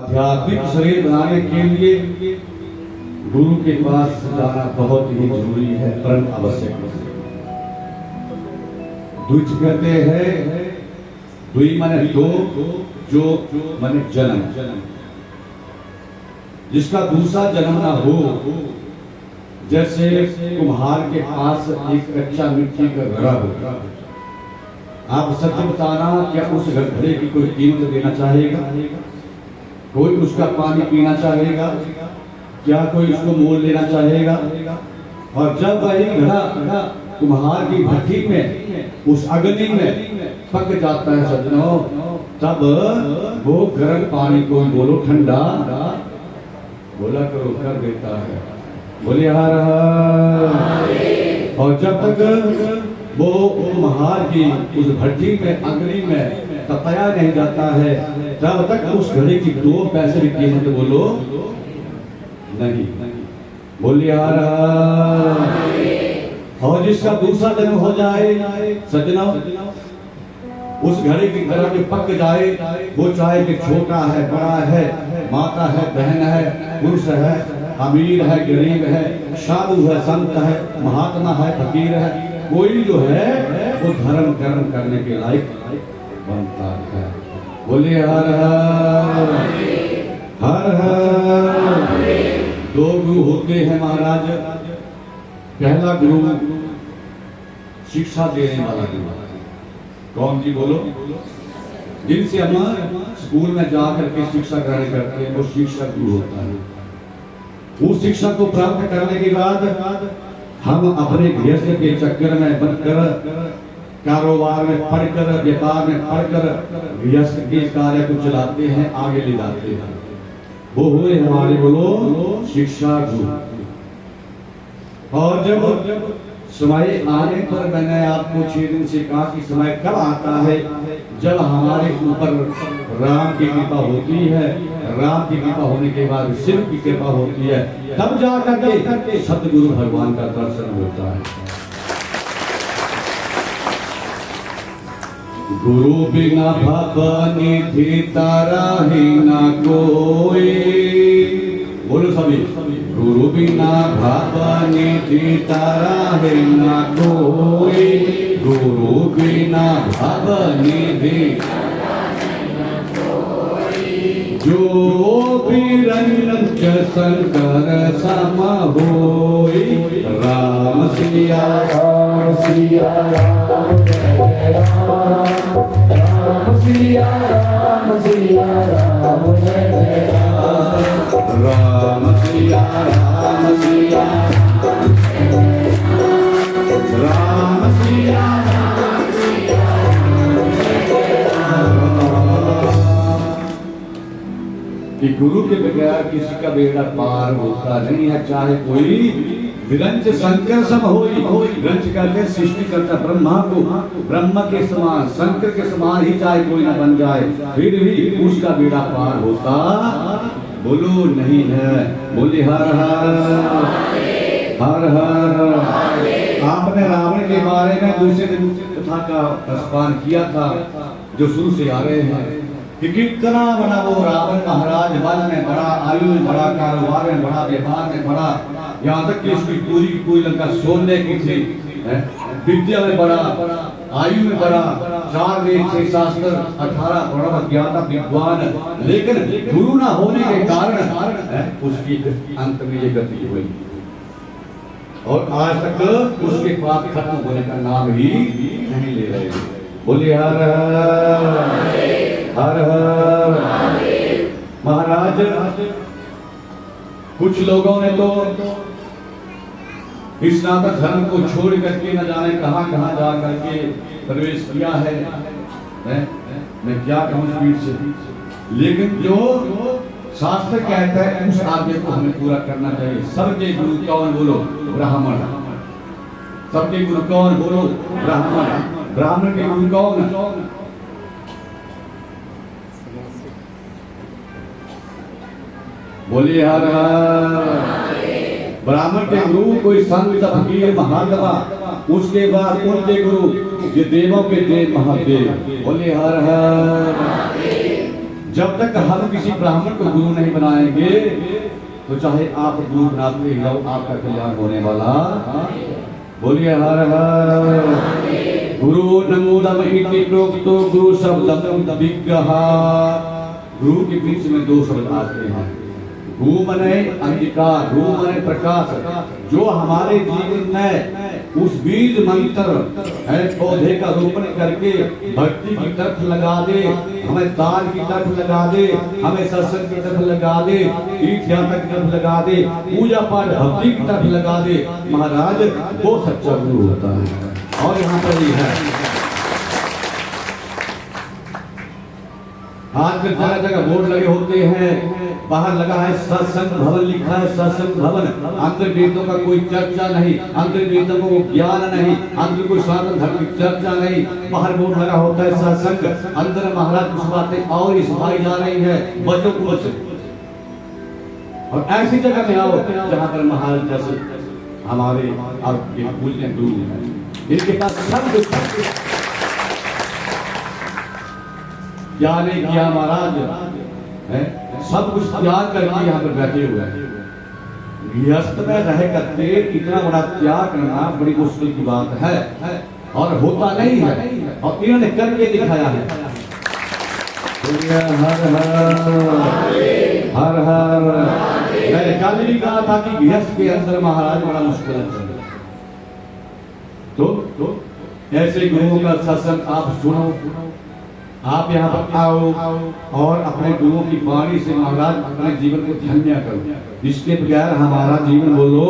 आध्यात्मिक शरीर बनाने के लिए गुरु के पास जाना बहुत ही जरूरी है, परम आवश्यक है। द्विज कहते हैं, द्वि माने दो, जो माने जन्म, जिसका दूसरा जन्म ना हो। जैसे कुम्हार के पास एक कच्चा मिट्टी का घड़ा होगा, आप सत्य बताना, क्या उस घड़े की कोई कीमत देना चाहेगा? कोई उसका पानी पीना चाहेगा? क्या कोई उसको मोल लेना चाहेगा? और जब वही घड़ा कुम्हार की भट्टी में, उस अग्नि में पक जाता है सज्जनों, तब वो गर्म पानी को बोलो ठंडा बोला करो कर देता है। बोले हर हर। और जब तक वो कुम्हार की उस भट्टी में अग्नि में तपया नहीं जाता है, तब तक उस घड़े की 2 पैसे की कीमत बोलो नहीं। बोलिए हर हर। और जिसका दूसरा जन्म हो जाए सज्जनों, उस घड़े की तरह में पक जाए, वो चाहे कि छोटा है, बड़ा है, माता है, बहन है, पुरुष है, अमीर है, गरीब है, साधु है, संत है, महात्मा है, फकीर है, कोई जो है वो धर्म कर्म करने के लायक बनता है। बोलिए हर हर हर हर। 2 गुरु होते हैं महाराज। पहला गुरु शिक्षा देने वाला गुरु। कौन जी बोलो? जिनसे हम स्कूल में जाकर के शिक्षा ग्रहण करते हैं, वो शिक्षक गुरु होता है। उस शिक्षा को प्राप्त करने के बाद हम अपने गृहस्थ के चक्कर में बनकर, कारोबार में पढ़कर, व्यापार में पढ़कर गृहस्थ के कार्य को चलाते हैं, आगे ले जाते हैं। वो हुए हमारे बोलो शिक्षा गुरु। और जब समय आने पर, मैंने आपको 6 दिन से कहा कि समय कब आता है, जब हमारे ऊपर राम की कृपा होती है, राम की कृपा होने के बाद शिव की कृपा होती है, तब जाकर के सतगुरु भगवान का दर्शन होता है। गुरु बिना भवनिधि तारा ही ना कोई। बोलो सभी। गुरु बिना भवनिधि तारा है ना कोई, गुरु बिना भवनिधि जो बिरंज शंकर सम होई। राम सिया राम सिया राम जय राम, राम सिया राम सिया राम जय राम, राम सिया राम सिया राम सिया राम सिया कि गुरु के बगैर किसी का बेड़ा पार होता नहीं है। चाहे कोई विरंच शंकर सम होई। विरंच करके सृष्टि करता ब्रह्मा को, ब्रह्म के समान, शंकर के समान ही चाहे कोई ना बन जाए, फिर भी उसका बेड़ा पार होता बोलो नहीं है। बोले हर हर हर हर। आपने रावण के बारे में दूसरे दिन कथा का प्रस्ताव किया था, जो शुरू से आ रहे हैं, कि कितना बड़ा वो रावण महाराज, वन में बड़ा, आयु में बड़ा, कारोबार में बड़ा, व्यापार में बड़ा, यहाँ तक कि उसकी पूरी लंका सोने की थी, विद्या में बड़ा, आयु में बड़ा, 4 वेद 6 शास्त्र, 18 प्रणव ज्ञाता विद्वान, लेकिन गुरु ना होने के कारण उसकी अंत में ये गति हुई और आज तक उसके पाप खत्म होने का नाम ही नहीं ले रहे। बोले हर हर हर। महाराज कुछ लोगों ने तो इस स्नातक धर्म को छोड़ करके न जाने कहां कहां जा करके प्रवेश किया है। मैं क्या कहूं स्पीड से, लेकिन जो शास्त्र कहता है उस आज्ञा को हमें पूरा करना चाहिए। सबके गुरु कौन बोलो? ब्राह्मण। सबके गुरु कौन बोलो? ब्राह्मण। ब्राह्मण के गुरु कौन? बोलिए हर हर। ब्राह्मण के गुरु कोई संत फकीर महात्मा, उसके बाद उनके गुरु ये देवों के देव महादेव। बोलिए हर हर। जब तक हम किसी ब्राह्मण को गुरु नहीं बनाएंगे तो चाहे आप गुरु बनाते ही रहो, आपका कल्याण होने वाला। बोलिए हर हर। गुरु नमोदम इति प्रोक्तो गुरु शब्दम विग्रह। गुरु के बीच में दो शब्द आते हैं, गु मने अंगिकार, गु मने प्रकाश। जो हमारे जीवन में उस बीज मंत्र है पौधे का रोपण करके भक्ति की तरफ लगा दे, हमें दान की तरफ लगा दे, हमें सत्संग की तरफ लगा दे, तीर्थ यात्रा की तरफ लगा दे, पूजा पाठ भक्ति की तरफ लगा दे, महाराज वो सच्चा गुरु होता है। और यहाँ पर ही है, आज जगह जगह बोर्ड लगे होते हैं, बाहर लगा है सत्संग भवन, लिखा है सत्संग भवन। अंतर वेदों का कोई चर्चा नहीं, अंतर वेदों को ज्ञान नहीं, अंतर कोई सनातन धर्म की चर्चा नहीं। बाहर बोर्ड लगा होता है सत्संग, अंदर महाराज कुछ बातें और ही सिखाई जा रही है, बच्चों को बच्चों। और ऐसी जगह में आओ जहाँ पर महाराज जैसे हमारे आपके पूजनीय गुरु हैं, इनके पास सब कुछ क्या नहीं किया महाराज है, सब कुछ त्याग करके यहाँ पर बैठे हुए हैं। गृहस्थ में रह करके इतना बड़ा त्याग करना बड़ी मुश्किल की बात है और होता नहीं है, और इन्होंने करके दिखाया है। हर हर हर हर। मैंने कल भी कहा था कि गृहस्थ के अंदर महाराज बड़ा मुश्किल है। तो ऐसे गुरुओं का सत्संग आप सुनो, आप यहाँ पर आओ और अपने गुरुओं की वाणी से महाराज अपने जीवन को धन्य करो। इसके बगैर हमारा जीवन बोलो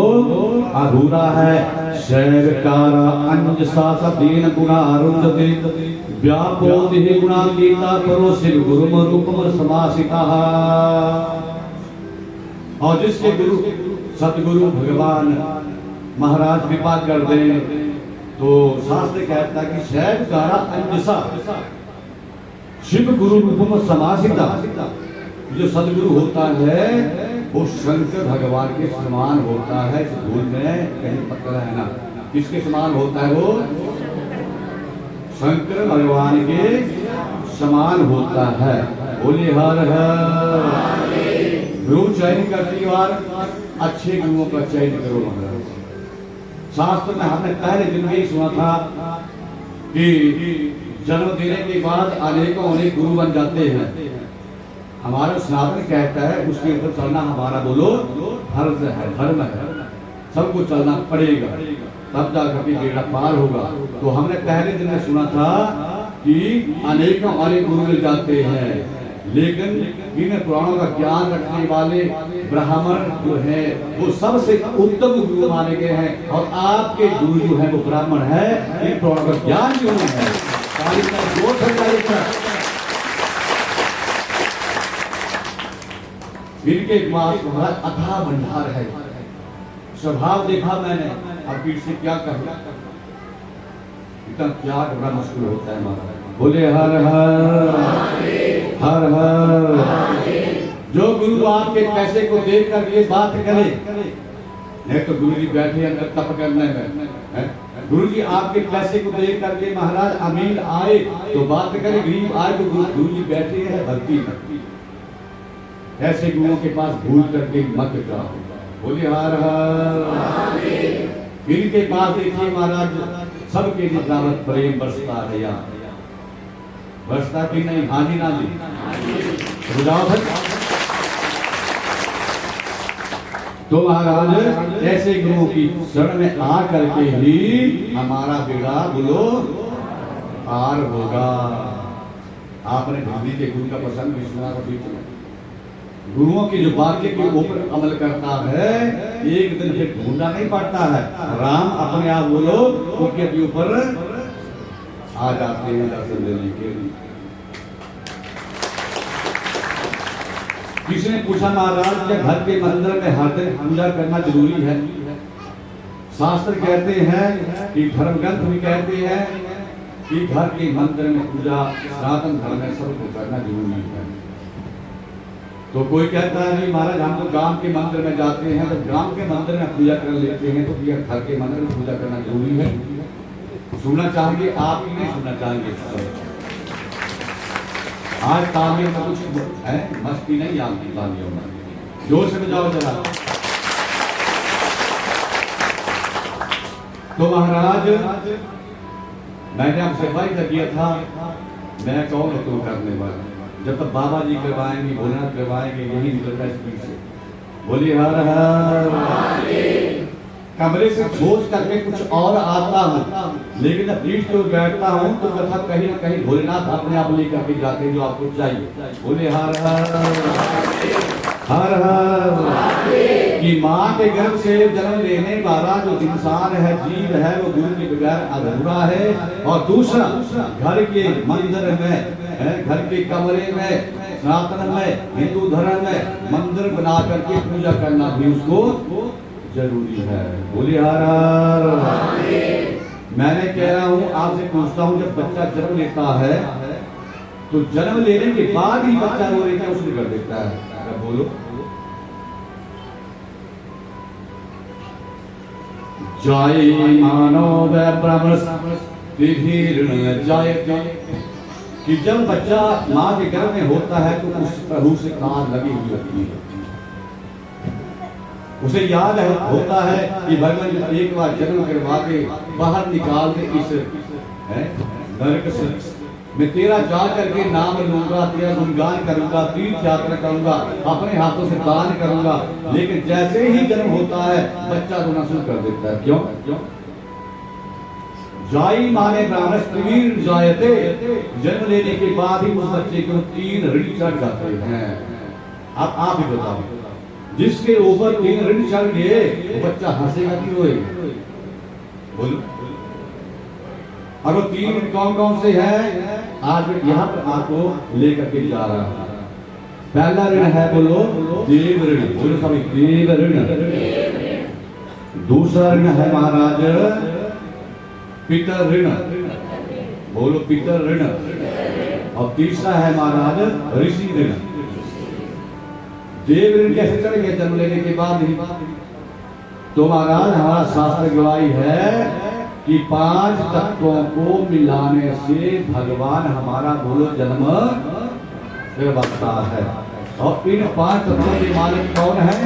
अधूरा है। शैवकारा अंजसा सदीन गुणारुंधते व्यापोति गुणातीता परो शिव गुरुम रूपम समासिता। और जिसके गुरु सतगुरु भगवान महाराज कृपा कर दे तो शास्त्र कहता है कि शैवकारा अंजसा शिव गुरु रूपम समासिता। जो सदगुरु होता है वो शंकर भगवान के समान होता है। इस भूल में कहीं पकड़ा है ना, किसके समान होता है? वो शंकर भगवान के समान होता है। बोले हर हर। गुरु चयन करती बार अच्छे गुरुओं का चयन करो महाराज। शास्त्र में हमने पहले दिन में ही सुना था कि जन्म देने के बाद अनेकों अनेक गुरु बन जाते हैं। हमारा सनातन कहता है उसके ऊपर चलना हमारा बोलो फर्ज है, धर्म है, सबको चलना पड़ेगा तब जाकर के बेड़ा पार होगा। तो हमने पहले दिन में सुना था कि अनेकों अनेक गुरु मिल जाते हैं, लेकिन इन पुराणों का ज्ञान रखने वाले ब्राह्मण जो है वो सबसे उत्तम गुरु माने गए हैं। और आपके गुरु जो है वो ब्राह्मण है, इन पुराणों का ज्ञान जो है इनके पास बहुत अथाह भंडार है। स्वभाव देखा मैंने, अब से क्या कहूं, इतना त्याग बड़ा मुश्किल होता है महाराज। बोले हर हर हर हर। जो गुरु आपके पैसे को देख कर ये बात करे, नहीं तो गुरु जी बैठे अंदर तप करने में, गुरु जी आपके पैसे को देख करके महाराज अमीर आए तो बात करे, गरीब आए तो गुरु जी बैठे हैं भक्ति में। ऐसे गुरुओं के पास भूल करके मत जाओ। बोले हर हर। इनके पास देखिए महाराज सबके लिए दावत प्रेम बरसता है, या बरसता कि नहीं? हाँ जी ना जी बुझाओ भाई। तो महाराज ऐसे गुरुओं की शरण में आ करके ही हमारा बेड़ा बोलो पार होगा। आपने भिंडी के गुरु का प्रसंग भी सुना था बीच में। गुरुओं की जो वाक्य के ऊपर अमल करता है एक दिन फिर ढूंढना नहीं पड़ता है, राम अपने आप बोलो उनके ऊपर आ जाते हैं दर्शन देने के लिए। किसी ने पूछा महाराज क्या घर के मंदिर में हर दिन पूजा करना जरूरी है? शास्त्र कहते हैं कि धर्म ग्रंथ भी कहते हैं कि घर के मंदिर में पूजा सनातन धर्म में सबको करना जरूरी है। तो कोई कहता है नहीं महाराज हम तो गांव के मंदिर में जाते हैं, तो गांव के मंदिर में पूजा कर लेते हैं, तो घर के मंदिर में पूजा करना जरूरी है? सुनना चाहेंगे आप ही नहीं सुनना चाहेंगे? आज तालियों में कुछ है, मस्ती नहीं आती तालियों में, जोर से बजाओ जरा। तो महाराज मैंने आपसे वायदा किया था, मैं कौन है तो करने वाला, जब तक बाबा जी करवाएंगे, भोलेनाथ करवाएंगे, यही निकलता है स्पीड से। बोलिए हर हर। कमरे से सोच करके कुछ और आता हूँ, लेकिन जब पीठ पे बैठता हूँ तो कथा कहीं न कहीं भोलेनाथ अपने आप लेकर के जाते हैं जो आपको चाहिए। बोले हर हर हर हर। कि माँ के गर्भ से जन्म लेने वाला जो इंसान है, जीव है, वो गुरु के बगैर अधूरा है। और दूसरा, घर के मंदिर में, घर के कमरे में, सनातन में, हिंदू धर्म में मंदिर बना करके पूजा करना भी उसको जरूरी है। बोलिए हर हर। मैंने कह रहा हूँ, आपसे पूछता हूँ, जब बच्चा जन्म लेता है तो जन्म लेने के बाद ही बच्चा रो लेता है, उसने कर देता है। अगर बोलो जाए मानो वह ब्रह्म जायते, कि जब बच्चा माँ के गर्भ में होता है तो उस प्रभु से कान लगी हुई होती है, उसे याद होता है कि भगवान एक बार जन्म करवा के बाहर निकाल दे इस नरक से, मैं तेरा जा करके नाम लूंगा, तेरा गुणगान करूंगा, तीर्थ यात्रा करूंगा, अपने हाथों से दान करूंगा। लेकिन जैसे ही जन्म होता है बच्चा रोना शुरू कर देता है। क्यों? जाई माने ब्राह्मण जायते, जन्म लेने के बाद ही उस बच्चे को 3 ऋण चढ़ जाते हैं। अब आप ही बताओ, जिसके ऊपर 3 ऋण चढ़ गए वो बच्चा हंसेगा कि रोएगा? बोलो। और वो 3 ऋण कौन कौन से हैं? आज यहाँ पर आपको लेकर के जा रहा है। पहला ऋण है, बोलो देव ऋण। बोलो सभी, देव ऋण। दूसरा ऋण है महाराज पितर ऋण। बोलो पितर ऋण। और तीसरा है महाराज ऋषि ऋण। देव ऋण कैसे चढ़ेंगे? जन्म लेने के बाद ही। तो महाराज हमारा शास्त्र गवाही है कि 5 तत्वों को मिलाने से भगवान हमारा बोलो जन्म करवाता है। और इन 5 तत्वों के मालिक कौन है?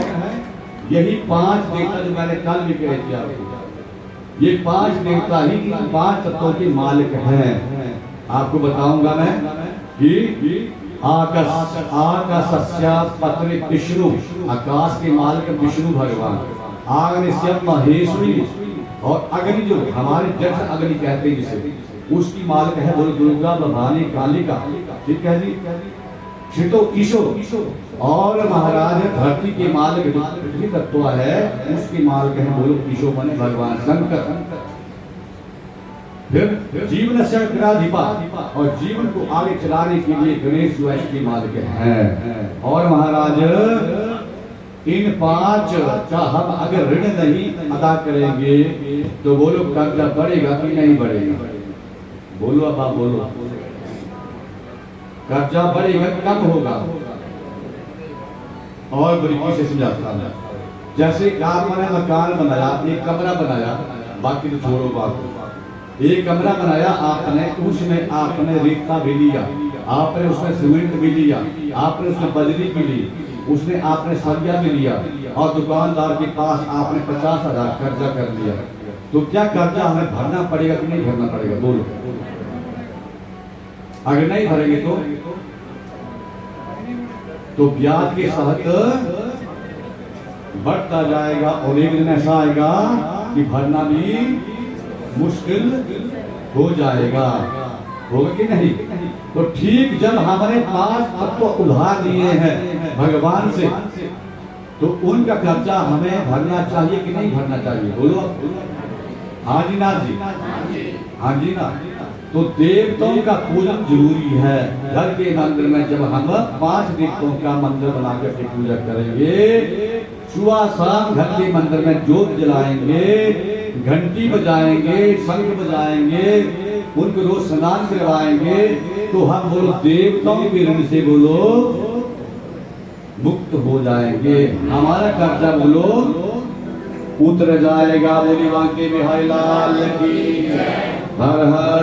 यही 5 देवता जो मैंने कल भी कहे थे आपको, ये 5 देवता ही इन 5 तत्वों के मालिक हैं। आपको बताऊंगा मैं कि आकाशस्य पत्नी विष्णु, आकाश के मालिक विष्णु भगवान, आग्निश्य महेश्वरी, और अग्नि जो हमारे जठ अग्नि कहते हैं जिसे, उसकी मालिक है बोलो दुर्गा, भवानी, कालिका। ठीक है जी। छिटो ईशो, और महाराज धरती के मालिक पृथ्वी तत्व है, उसके मालिक है बोलो ईशो माने भगवान शंकर। फिर जीवन से ग्राधिपा, और जीवन को आगे चलाने के लिए गणेश जो इसके मालिक हैं। और महाराज इन 5 का हम अगर ऋण नहीं अदा करेंगे तो बोलो कर्जा बढ़ेगा कि नहीं बढ़ेगा? बोलो अब आप बोलो, कर्जा बढ़ेगा कम होगा? और बरीकी से समझाता हूं। जैसे आपने मकान बनाया, एक कमरा बनाया, बाकी तो छोड़ो बात, एक कमरा बनाया आपने, उसमें आपने रेता भी लिया, आपने उसमें सीमेंट भी लिया, आपने उसमें बजरी भी ली, उसने आपने सरिया भी लिया, और दुकानदार के पास आपने 50,000 कर्जा कर लिया। तो क्या कर्जा हमें भरना पड़ेगा कि नहीं भरना पड़ेगा? बोलो। अगर नहीं भरेंगे तो ब्याज के साथ बढ़ता जाएगा, और एक दिन ऐसा आएगा कि भरना भी मुश्किल हो जाएगा। होगा कि नहीं? तो ठीक जब हमने 5 तत्व उधार लिए हैं भगवान से, तो उनका कर्जा हमें भरना चाहिए कि नहीं भरना चाहिए? बोलो। हाँ जी ना जी? हाँ जी ना? तो देवताओं का पूजन जरूरी है। घर के मंदिर में जब हम 5 देवताओं का मंदिर बना करके पूजा करेंगे, सुबह शाम घर के मंदिर में जोत जलाएंगे, घंटी बजाएंगे, शंख बजाएंगे, उनको रोज स्नान करवाएंगे, तो हम बोलो देवताओं के ऋण से बोलो मुक्त हो जाएंगे। हमारा कर्जा बोलो उतर जाएगा। बोली बांके बिहारी लाल की हर हर।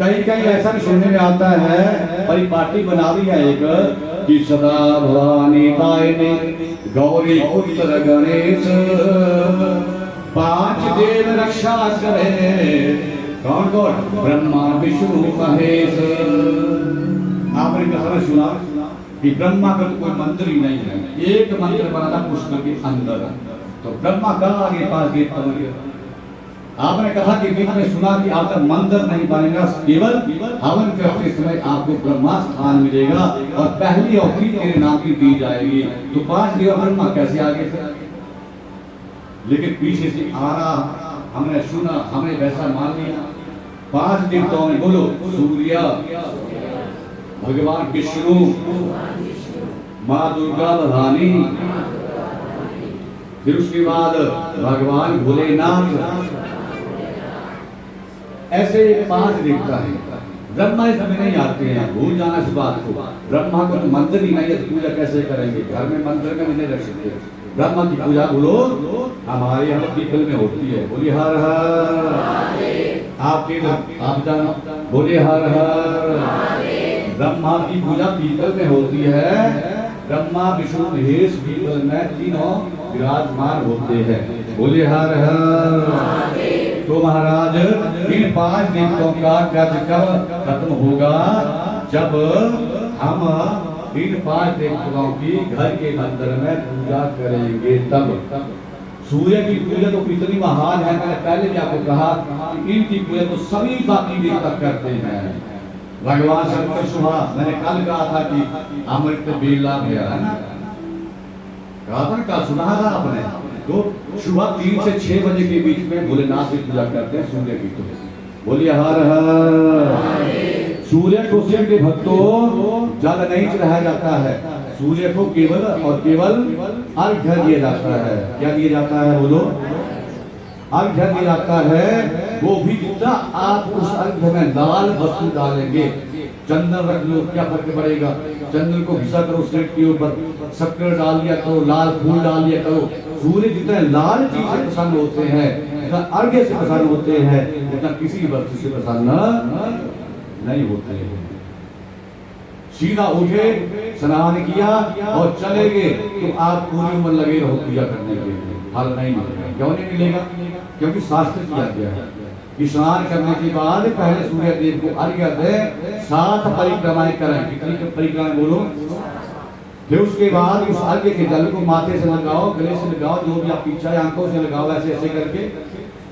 कहीं कहीं ऐसा भी सुनने में आता है, परिपाटी बना दी है एक कि सदा भवानी तायने गौरी पुत्र गणेश, पांच देव रक्षा करे, कौन कौन? ब्रह्मा विष्णु महेश। आपने कहा सुना कि ब्रह्मा का तो कोई मंदिर ही नहीं है, एक मंदिर बना था कृष्ण के अंदर, तो ब्रह्मा का आगे पास गए। आपने कहा कि बीच में सुना कि आपका मंदिर नहीं बनेगा, केवल हवन करते समय आपको ब्रह्मा स्थान मिलेगा और पहली औखी तेरे नाम की दी जाएगी। तो 5 देव ब्रह्मा कैसे आगे थे? लेकिन पीछे से आ रहा, हमने सुना, हमने वैसा मान लिया। 5 देवताओं में बोलो, सूर्य, भगवान विष्णु, माँ दुर्गा भवानी, फिर उसके बाद भगवान भोलेनाथ, ऐसे 5 देवता है। ब्रह्मा इस समय नहीं आते हैं, भूल जाना इस बात को। ब्रह्मा को तो मंदिर ही नहीं है, तो पूजा कैसे करेंगे? घर में मंदिर में नहीं रख सकते। ब्रह्मा की पूजा बोलो हमारे यहाँ पीपल में होती है। बोलिए हर हर। आपके आप जानो, बोलिए हर हर। ब्रह्मा की पूजा पीपल में होती है। ब्रह्मा विष्णु महेश पीपल में तीनों विराजमान होते हैं। बोलिए हर हर। तो महाराज इन 5 देवताओं का कार्य कब खत्म होगा? जब हम इन 5 देवताओं की घर के मंदिर में पूजा करेंगे तब। सूर्य की पूजा तो कितनी महान है, मैंने पहले भी आपको कहा कि इनकी पूजा तो सभी बाकी देवता करते हैं। भगवान शंकर सुबह मैंने कल कहा था कि अमृत बेला गया है ना, कहा था कल सुना था आपने। तो सुबह 3 से 6 बजे के बीच में भोलेनाथ की पूजा करते हैं सूर्य की। तो बोलिए हर हर। सूर्य को शिव के भक्तों ज्यादा नहीं चढ़ाया जाता है, सूर्य को केवल और केवल अर्घ्य दिया जाता है। क्या दिया जाता है? बोलो अर्घ्य दिया जाता है। वो भी जितना आप उस अर्घ्य में लाल वस्तु डालेंगे, चंदन रख लो, क्या फर्क पड़ेगा? चंदन को घिसा करो सिर के ऊपर, शक्कर डाल दिया करो, लाल फूल डाल दिया करो। सूर्य जितने लाल चीज से प्रसन्न होते हैं, जितना अर्घ्य से प्रसन्न होते हैं, उतना किसी वस्तु से प्रसन्न नहीं होते हैं। सीधा उठे, स्नान किया और चले गए तो आप पूरी उम्र लगे रहो पूजा करने के लिए, फल नहीं मिलेगा। क्यों नहीं मिलेगा? क्योंकि शास्त्र किया गया है कि स्नान करने के बाद पहले सूर्य देव को अर्घ्य दे, 7 परिक्रमाएं करें। कितनी परिक्रमाएं बोलो? फिर उसके बाद उस अर्घ्य के जल को माथे से लगाओ, गले से लगाओ, जो भी आप इच्छा है आंखों से लगाओ, ऐसे ऐसे करके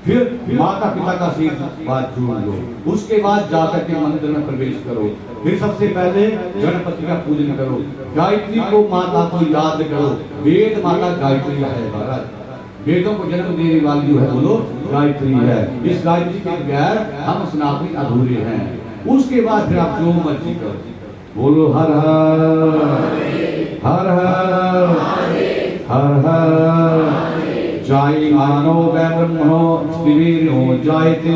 फिर माता पिता का आशीर्वाद जोड़ लो। उसके बाद जाकर के मंदिर में प्रवेश करो। फिर सबसे पहले गणपति का पूजन करो, गायत्री को माता को याद करो। वेद माता गायत्री है महाराज, वेदों को जन्म देने वाली जो है बोलो गायत्री है। इस गायत्री के बगैर हम सनातनी अधूरे हैं। उसके बाद फिर आप जो मर्जी करो, बोलो हर हर हर हर हर हर। जाय मानो वै ब्रह्मणो स्त्रीवीर्यो जायते।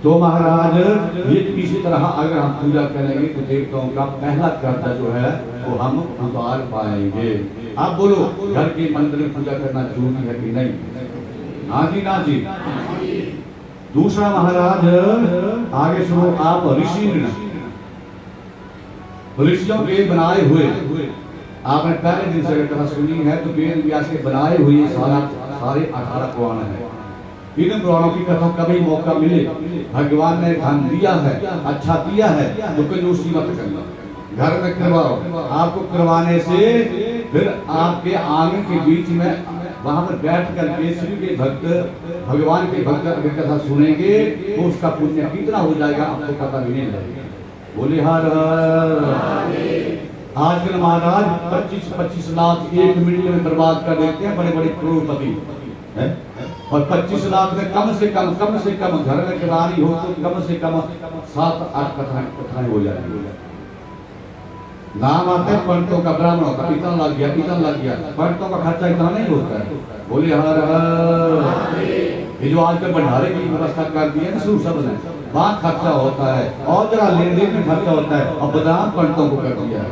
तो महाराज ये इसी तरह अगर हम पूजा करेंगे तो देवताओं का पहला कर्तव्य जो है वो हम उतार पाएंगे। आप बोलो घर के मंदिर में पूजा करना जरूरी है कि नहीं? हाँ जी ना जी। दूसरा महाराज आगे सुनो आप, ऋषियों के बनाए हुए, आपने पहले दिन से अगर कथा सुनी है तो वेद व्यास के बनाए हुए सारे 18 पुराण है। इन पुराणों की कथा कभी मौका मिले, भगवान ने धन दिया है, अच्छा दिया है, तो कंजूसी मत करना, घर में करवाओ। आपको करवाने से फिर आपके आंगन के बीच में वहां पर बैठ करके शिव के भक्त, भगवान के भक्त अगर कथा सुनेंगे तो उसका पुण्य कितना हो जाएगा आपको पता भी नहीं लगेगा। बोले हर हर। आजकल महाराज 25-25 लाख 1 मिनट में बर्बाद कर देते हैं बड़े बड़े करोड़पति, और 25 लाख में कम से कम घर में करानी हो तो कम से कम 7-8 कथाएं हो जाएंगी। नाम आते हैं पंडितों का, ब्राह्मणों का, इतना लग गया, पंडितों का खर्चा इतना नहीं होता है। बोले हर हर। ये जो आजकल भंडारे की व्यवस्था कर दी है ना सब ने, वहाँ खर्चा होता है और जरा लेन देन में खर्चा होता है, और बदाम पंडितों को कर दिया है।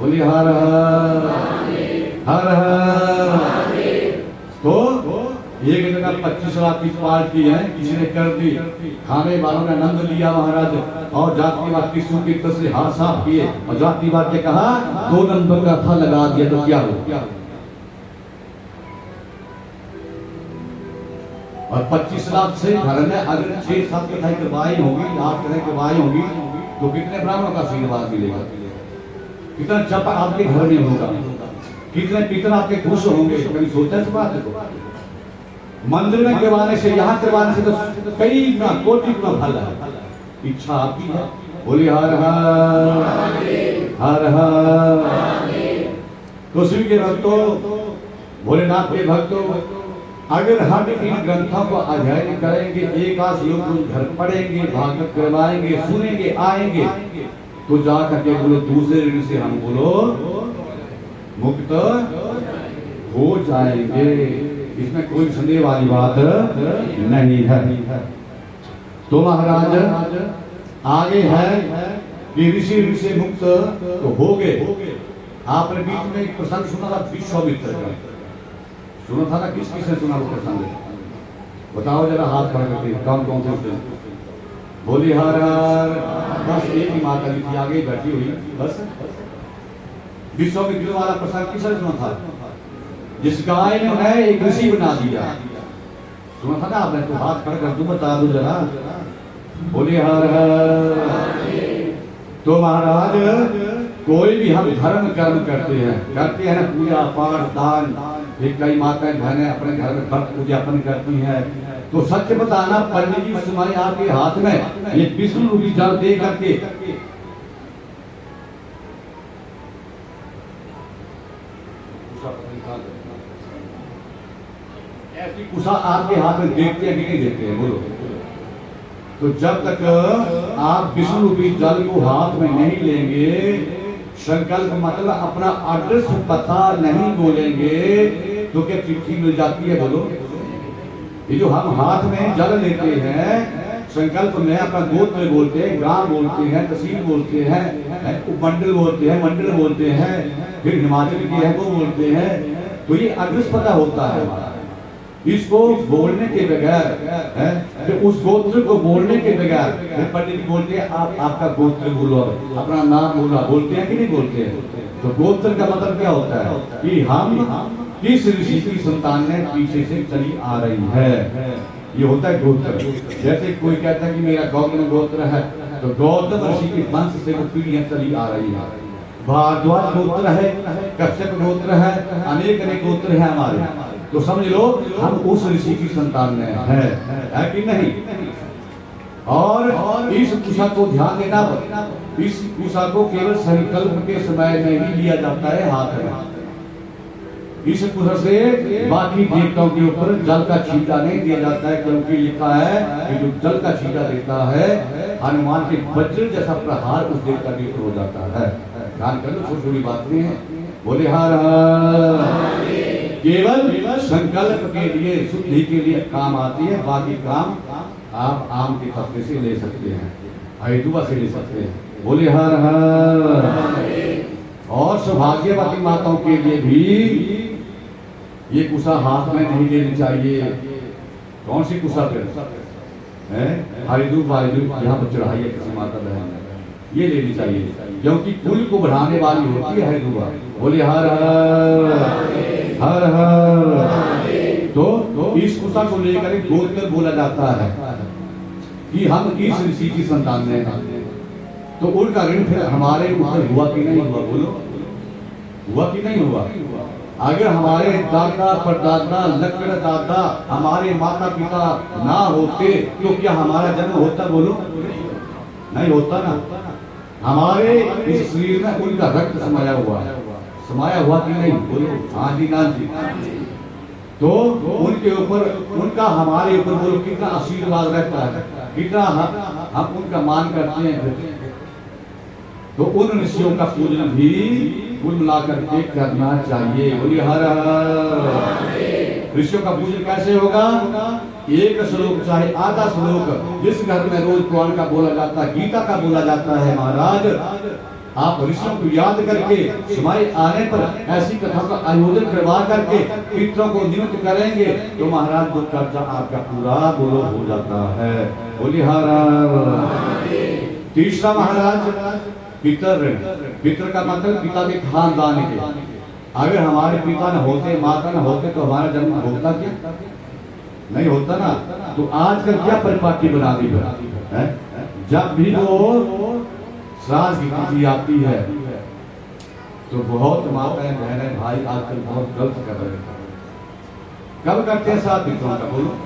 बोलिए हर हर हर हर। तो एक जगह देखना 25 लाख की पार्टी है, किसी ने कर दी, खाने वालों ने आनंद लिया महाराज, और जातिवाद की सूत्र से हाथ साफ किए, और जातिवाद के कहा 2 नंबर का था लगा दिया, तो क्या हो? और 25 लाख से घर में अगर 6-7 कथाएं करवाई होगी, 8 कथाएं करवाई होगी, तो कितने ब्राह्मणों का आशीर्वाद मिलेगा, कितना जप आपके घर में होगा, कितने पितर आपके खुश होंगे। कभी सोचा इस बात को? मंदिर में करवाने से, यहाँ करवाने से तो कई गुना, कोटि गुना फल है। इच्छा आपकी है, बोली हर हर हर हर। तो शिव के भक्तों, भोलेनाथ के भक्तों, अगर हम इन ग्रंथों को अध्ययन करेंगे, एक आध श्लोक घर पढ़ेंगे, भागवत करवाएंगे, सुनेंगे, आएंगे, तो जाकर के बोलो दूसरे ऋण से हम बोलो मुक्त हो जाएंगे। इसमें कोई संदेह वाली बात नहीं है। तो महाराज आगे है कि ऋषि ऋषि मुक्त तो हो गए। आपने बीच में एक प्रसंग सुना था विश्वामित्र का, सुना था ना? किस किसने सुना वो प्रसंग? बताओ जरा हाथ बढ़ करके, कौन कौन से? बोली हर हर। बस एक ही माता जी थी आगे बैठी हुई, बस। विश्वामित्र वाला प्रसंग किसने सुना था? जिस गाय ने उन्हें एक ऋषि बना दिया, सुना था ना आपने? तो हाथ खड़ा कर, तू बता दो जरा। बोली हर हर। तो महाराज कोई भी हम धर्म कर्म करते हैं ना, पूजा पाठ दान, कई माताएं बहनें अपने घर में भक्त पूजापन करती हैं, तो सच बताना, पंडित जी समय आपके हाथ में ये विष्णु रूपी जल दे करके ऐसी कुशा आपके हाथ में देखते हैं कि नहीं देखते हैं? बोलो। तो जब तक आप विष्णु रूपी जल को हाथ में नहीं लेंगे, संकल्प मतलब अपना एड्रेस पता नहीं बोलेंगे, तो क्या चिट्ठी मिल जाती है? बोलो। ये जो हम हाथ में जल लेते हैं, संकल्प में अपना गोत्र बोलते हैं, ग्राम बोलते हैं, तहसील बोलते हैं, उपमंडल बोलते हैं, मंडल बोलते हैं, फिर हिमाचल के है वो बोलते हैं, तो ये एड्रेस पता होता है हमारा। इसको बोलने के बगैर, फिर उस गोत्र को बोलने के बगैर पंडित जी बोलते हैं आप आपका गोत्र बोलो, अपना नाम बोला, बोलते हैं कि नहीं बोलते हैं? तो गोत्र का मतलब क्या होता है कि हम किस ऋषि की संतान ने पीछे से चली आ रही है, ये होता है गोत्र। जैसे कोई कहता है कि मेरा गौतम गोत्र है, तो गौतम ऋषि के वंश से वो पीढ़ियां चली आ रही है। भारद्वाज गोत्र है, कश्यप गोत्र है, अनेक अनेक गोत्र है हमारे, तो समझ लो हम उस ऋषि की संतान में है कि नहीं? और इस कुशा को ध्यान देना, इस कुशा को केवल संकल्प के समय में ही लिया जाता है हाथ में। इस कुशा से बाकी देवताओं के ऊपर जल का छींटा नहीं दिया जाता है, क्योंकि लिखा है कि जो जल का छींटा देता है, हनुमान के वज्र जैसा प्रहार उस देवता के ऊपर हो जाता है। ध्यान कर लो, छोटी छोटी बातें हैं। बोले हर हर। केवल संकल्प के लिए, शुद्धि के लिए काम आती है, बाकी काम आप आम के पत्ते से ले सकते हैं, हरिदुआ से ले सकते हैं। बोले हर हर। और सौभाग्यवती माताओं के लिए भी ये कुशा हाथ में नहीं लेनी चाहिए। कौन सी कुशा है? हरिदुआ वारिदुआ यहाँ पर चढ़ाइए किसी माता बहन ने, ये लेनी चाहिए, क्योंकि कुल को बढ़ाने वाली होती है हरिदुआ। बोले हर हर हर हर। तो इस कुशा को लेकर गोत्र बोला जाता है कि हम किस ऋषि की संतान हैं, तो उनका ऋण फिर हमारे ऊपर हुआ कि नहीं हुआ? बोलो, हुआ कि नहीं हुआ? अगर हमारे दादा परदादा लक्ष्मण दादा हमारे माता पिता ना होते, तो क्या हमारा जन्म होता? बोलो, नहीं होता ना। हमारे इस शरीर में उनका रक्त समाया हुआ कि नहीं? बोलो हाँ जी ना जी। तो उनके ऊपर, उनका हमारे ऊपर बोलो कितना आशीर्वाद रहता है, कितना हम उनका मान करते हैं। तो उन ऋषियों का पूजन भी कुल मिलाकर के करना चाहिए। बोलिए हर हर। ऋषियों का पूजन कैसे होगा? एक श्लोक चाहे आधा श्लोक, जिस घर में रोज पुराण का बोला जाता है, गीता का बोला जाता है महाराज, आप ऋषियों को याद करके समय आने पर ऐसी कथा का आयोजन करवा करके पितरों को निमित्त करेंगे तो महाराज वो कर्जा आपका पूरा बोलो हो जाता है। बोलिए हर हर। तीसरा महाराज पितर ऋण। पितर का मतलब पिता के खानदान के। अगर हमारे पिता न होते, माता न होते तो हमारा जन्म होता क्या? नहीं होता ना। तो आजकल क्या परिपाटी बना दी है, जब भी वो श्राद्ध की तिथि आती है तो बहुत माताएं बहनें भाई आजकल बहुत गलत कर रहे हैं। कब करते हैं श्राद्ध पितरों का? बोलो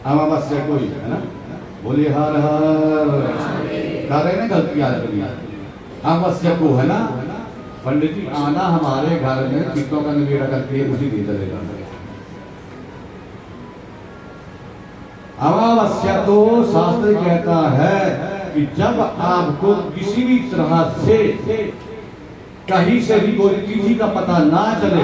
अमावस्या कोई है ना। बोलिए हर हर। कर रहे ना गलती आजकल। अमावस्या को है ना, पंडित जी आना हमारे घर में पितरों का निवेड़ा करके उसी दिन चलेगा। अमावस्या तो शास्त्र कहता है कि जब आपको किसी भी तरह से कहीं से भी कोई तिथि का पता ना चले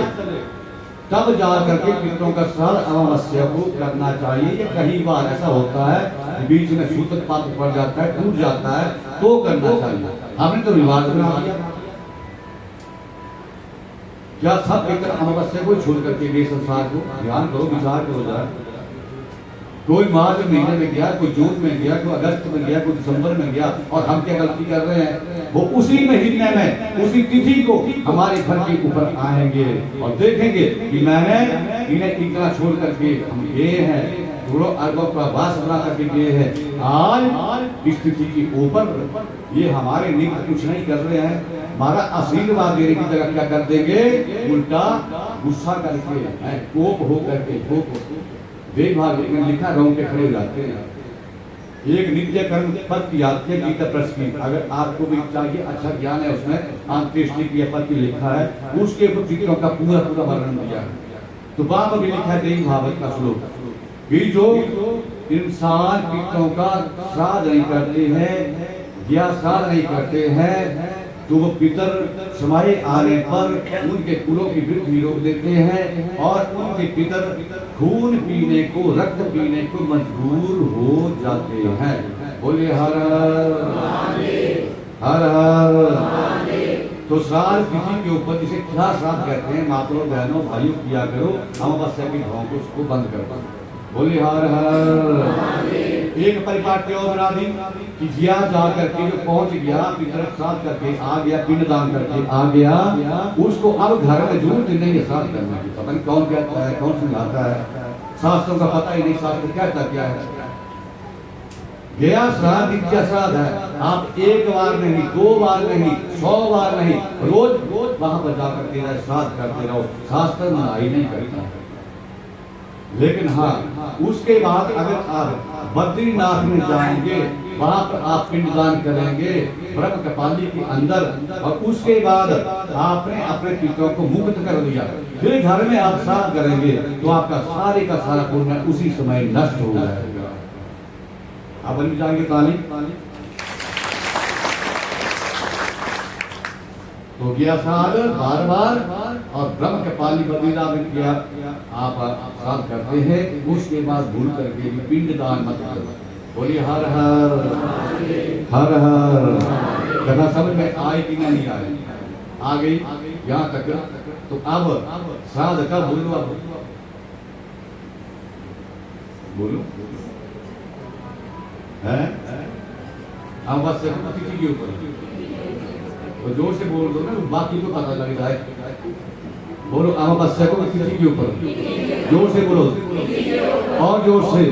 तब जाकर के पितरों का श्राद्ध अमावस्या को करना चाहिए। या कहीं बार ऐसा होता है बीच में सूतक पात्र पड़ जाता है, टूट जाता है, तो करना चाहिए। हमने तो रिवाज बना दिया। क्या सब पितर अमावस्या को छोड़ करके गए संसार को? ध्यान करो, विचार करो जरा। कोई मार्च महीने में गया, कोई जून में गया, कोई अगस्त में गया, कोई दिसंबर में गया, और हम क्या गलती कर रहे हैं? वो उसी महीने में उसी तिथि को हमारे घर के ऊपर आएंगे और देखेंगे कि मैंने इन्हें इतना छोड़ करके हम गए हैं, करोड़ों अरबों का वास बना करके गए हैं। आज इस तिथि के ऊपर ये हमारे निमित्त कुछ नहीं कर रहे हैं, हमारा आशीर्वाद देने की जगह क्या कर देंगे? उल्टा गुस्सा करके, कोप हो करके, देखभाल में लिखा रंग के खड़े हो जाते हैं। एक नित्य कर्म पद की यात्रा गीता प्रश्न की, अगर आपको भी चाहिए अच्छा ज्ञान है उसमें अंत्येष्टि की पद की लिखा है, उसके ऊपर पितरों का पूरा पूरा वर्णन दिया है। तो वहां पर भी लिखा है देवी भागवत का श्लोक कि जो इंसान पितरों का श्राद्ध नहीं करते हैं या श्राद्ध नहीं करते हैं तो वो पितर समय आने पर उनके कुलों की वृद्धि रोक देते हैं और उनके पितर खून पीने को, रक्त पीने को मजबूर हो जाते हैं। बोले हर हर हर। तो श्राद्ध तिथि के ऊपर जिसे क्या श्राद्ध कहते हैं, माताओं बहनों भाइयों किया करो, अमावस्या की भाव को उसको बंद कर दो। बोले हर हर। एक परिपाटी और बना दी कि जिया जा करके जो पहुंच गया पितर श्राद्ध करके आ गया, पिंडदान करके आ गया, उसको अब घर में जरूरत नहीं है श्राद्ध करने की। पता नहीं कौन कहता है, कौन समझाता है, शास्त्रों का पता ही नहीं शास्त्र कहता क्या है। गया श्राद्ध क्या श्राद्ध है, आप एक बार नहीं, 2 बार नहीं, 100 बार नहीं, रोज रोज वहां पर जाकर के श्राद्ध करते रहो। शास्त्र मनाही नहीं करता। लेकिन हाँ, उसके बाद अगर आप बद्रीनाथ में जाएंगे, वहां पर आप पिंडदान करेंगे ब्रह्म कपाली के अंदर, और उसके बाद आपने अपने पितरों को मुक्त कर दिया, फिर घर में आप श्राद्ध करेंगे तो आपका सारे का सारा पुण्य उसी समय नष्ट हो जाएगा। आप बन जाएंगे ताली। तो गया श्राद्ध बार बार, और ब्रह्म कपाली बद्रीनाथ में किया आप श्राद्ध करते हैं, उसके बाद भूल करके भी पिंडदान मत करो। बोलिए हर हर हर हर। कथा समझ में आए कि नहीं आए? आ गई यहाँ तक। तो अब श्राद्ध का बोलो, अब बोलो है अमावस्या तिथि के ऊपर, तो जोर से बोल दो ना, बाकी को पता लग जाए। बोलो अमावस्या को तिथि के ऊपर, जोर से बोलो और जोर से।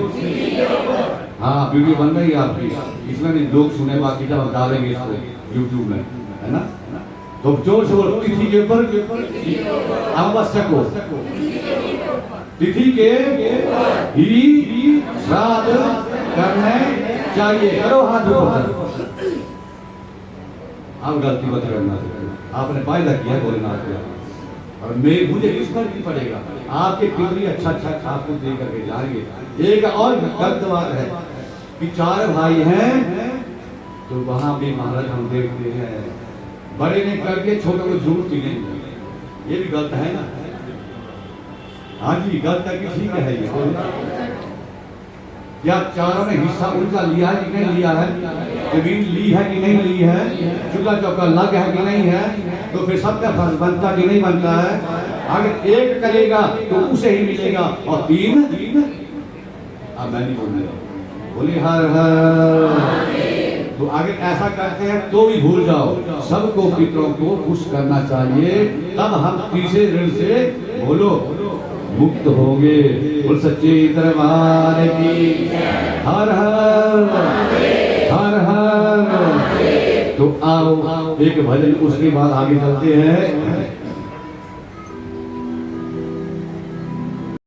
हाँ, वीडियो बन रही है आपकी, इसमें भी लोग सुने, बाकी जब हम डालेंगे इसको यूट्यूब में, है ना। तो जोर से बोलो तिथि के ऊपर, अमावस्या को तिथि के ही श्राद्ध करने चाहिए। करो हाथ ऊपर। आप गलती मत करना, आपने फायदा किया भोलेनाथ का, और मुझे इस पर भी पड़ेगा। आपके पितरी अच्छा अच्छा आपको दे करके जाएंगे। एक और गलत बात है कि 4 भाई हैं तो वहां भी महाराज हम देखते हैं बड़े ने करके छोटे को जरूरत ही नहीं, ये भी गलत है ना। हाँ जी, गलत है कि ठीक है ये। या चारों ने हिस्सा उनका लिया है कि नहीं लिया है, जमीन ली है कि नहीं ली है, चूल्हा चौका लग है कि नहीं है, तो फिर सबका फर्ज बनता कि नहीं बनता है। अगर एक करेगा तो उसे ही मिलेगा, और तीन अब मैं नहीं बोलूंगा, बोले हर हर। तो अगर ऐसा करते हैं तो भी भूल जाओ, सबको पितरों को खुश करना चाहिए, तब हम तीसरे ऋण से बोलो मुक्त होंगे। बोल सच्चे दरबार की हर हर हर हर। तो आओ एक भजन, उसके बाद आगे चलते हैं।